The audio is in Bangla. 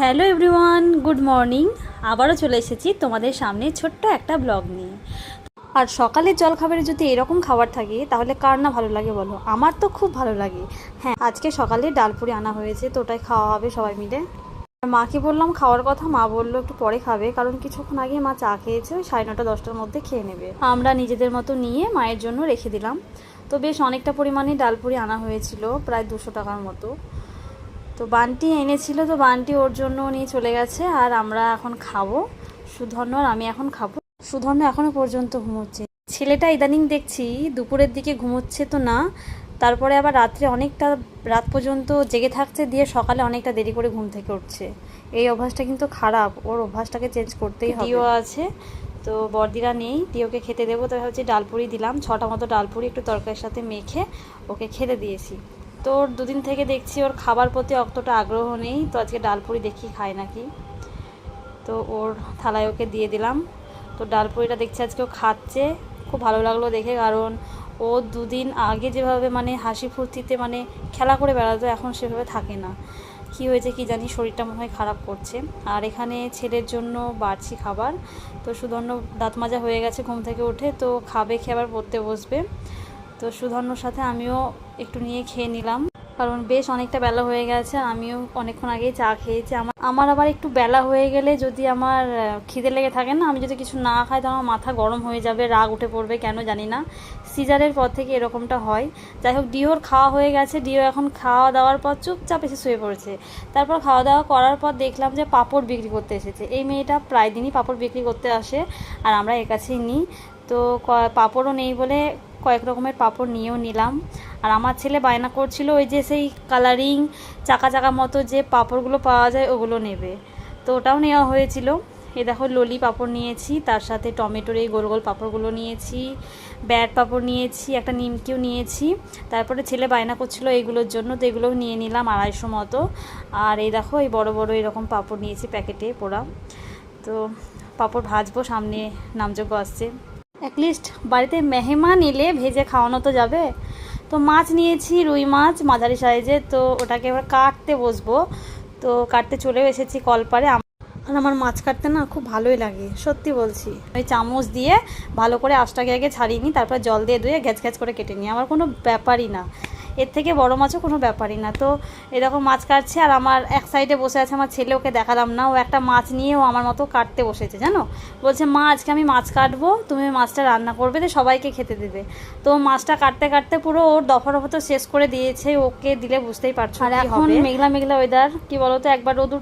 Hello everyone, good morning. আবারও চলে এসেছি তোমাদের সামনে ছোট্ট একটা ব্লগ নিয়ে। আর সকালের জলখাবারে যদি এরকম খাবার থাকে তাহলে কার না ভালো লাগে বলো? আমার তো খুব ভালো লাগে। হ্যাঁ, আজকে সকালে ডালপুরি আনা হয়েছে, তো ওটাই খাওয়া হবে সবাই মিলে। মাকে বললাম খাওয়ার কথা, মা বললো একটু পরে খাবে, কারণ কিছুক্ষণ আগে মা চা খেয়েছে, ওই 9:30 10টার মধ্যে খেয়ে নেবে। আমরা নিজেদের মতো নিয়ে মায়ের জন্য রেখে দিলাম। তো বেশ অনেকটা পরিমাণে ডালপুরি আনা হয়েছিল, প্রায় 200 টাকার মতো। তো বান্টি এনেছিল, তো বান্টি ওর জন্য নিয়ে চলে গেছে, আর আমরা এখন খাবো। সুধন্য আর আমি এখন খাবো। সুধন্য এখনো পর্যন্ত ঘুমোচ্ছে। ছেলেটা ইদানিং দেখছি দুপুরের দিকে ঘুমোচ্ছে তো না, তারপরে আবার রাত্রে অনেকটা রাত পর্যন্ত জেগে থাকছে, দিয়ে সকালে অনেকটা দেরি করে ঘুম থেকে উঠছে। এই অভ্যাসটা কিন্তু খারাপ, ওর অভ্যাসটাকে চেঞ্জ করতেই হবে। দিও আছে, তো বর্দিরা নেই, দিওকে খেতে দেবো, তো ভাবছি ডালপুরি দিলাম, 6টা মতো ডালপুরি একটু তরকারির সাথে মেখে ওকে খেতে দিয়েছি। তো ওর দুদিন থেকে দেখছি ওর খাবার প্রতি অতটা আগ্রহ নেই, তো আজকে ডালপুরি দেখি খায় নাকি। তো ওর থালায় ওকে দিয়ে দিলাম। তো ডালপুরিটা দেখছি আজকে ও খাচ্ছে, খুব ভালো লাগলো দেখে, কারণ ও দুদিন আগে যেভাবে মানে হাসি ফুর্তিতে মানে খেলা করে বেড়াতো, এখন সেভাবে থাকে না। কি হয়েছে কি জানি, শরীরটা মনে হয় খারাপ করছে। আর এখানে ছেলের জন্য বাড়ছি খাবার। তো সুধন্য দাঁত মাজা হয়ে গেছে ঘুম থেকে উঠে, তো খাবে, খেয়ে আবার পড়তে বসবে। তো সুধন্যর সাথে আমিও একটু নিয়ে খেয়ে নিলাম, কারণ বেশ অনেকটা বেলা হয়ে গেছে। আমিও অনেকক্ষণ আগেই চা খেয়েছি। আমার আবার একটু বেলা হয়ে গেলে যদি আমার খিদে লেগে থাকে না, আমি যদি কিছু না খাই তো আমার মাথা গরম হয়ে যাবে, রাগ উঠে পড়বে, কেন জানি না। সিজারের পর থেকে এরকমটা হয়। যাই হোক, ডিওর খাওয়া হয়ে গেছে, ডিও এখন খাওয়া দাওয়ার পর চুপচাপ এসে শুয়ে পড়েছে। তারপর খাওয়া দাওয়া করার পর দেখলাম যে পাঁপড় বিক্রি করতে এসেছে। এই মেয়েটা প্রায় দিনই পাঁপড় বিক্রি করতে আসে, আর আমরা এর কাছেই নিই। তো পাঁপড়ও নেই বলে কয়েক রকমের পাঁপড় নিয়েও নিলাম। আর আমার ছেলে বায়না করছিল ওই যে সেই কালারিং চাকা চাকা মতো যে পাঁপড়গুলো পাওয়া যায় ওগুলো নেবে, তো ওটাও নেওয়া হয়েছিল। এই দেখো ললি পাঁপড় নিয়েছি, তার সাথে টমেটোর এই গোল গোল পাঁপড়গুলো নিয়েছি, ব্যাট পাঁপড় নিয়েছি, একটা নিমকিও নিয়েছি। তারপরে ছেলে বায়না করছিল এইগুলোর জন্য, তো এগুলোও নিয়ে নিলাম 250 মতো। আর এই দেখো এই বড় বড় এরকম পাঁপড় নিয়েছি প্যাকেটে পোড়া। তো পাঁপড় ভাজবো, সামনে নামযোগ্য আসছে। অ্যাটলিস্ট বাড়িতে মেহমান এলে ভেজে খাওয়ানো তো যাবে। তো মাছ নিয়েছি, রুই মাছ মাঝারি সাইজের, তো ওটাকে এবার কাটতে বসবো। তো কাটতে চলেও এসেছি কলপারে। আর আমার মাছ কাটতে না খুব ভালোই লাগে, সত্যি বলছি। ওই চামচ দিয়ে ভালো করে আঁশটাকে আগে ছাড়িয়ে নিই, তারপর জল দিয়ে ধুয়ে গ্যাচ গ্যাচ করে কেটে নিই, আমার কোনো ব্যাপারই না। এর থেকে বড় মাছও কোনো ব্যাপারই না। তো এরকম মাছ কাটছে, আর আমার এক সাইডে বসে আছে আমার ছেলে, ওকে দেখালাম না, ও একটা মাছ নিয়ে ও আমার মতো কাটতে বসেছে জানো। বলছে মা আজকে আমি মাছ কাটবো, তুমি মাছটা রান্না করবে, তো সবাইকে খেতে দেবে। তো মাছটা কাটতে কাটতে পুরো ওর দফা দফা তো শেষ করে দিয়েছে, ওকে দিলে বুঝতেই পারছো। আর এখন মেঘলা মেঘলা ওয়েদার, কি বলতো, একবার রোদ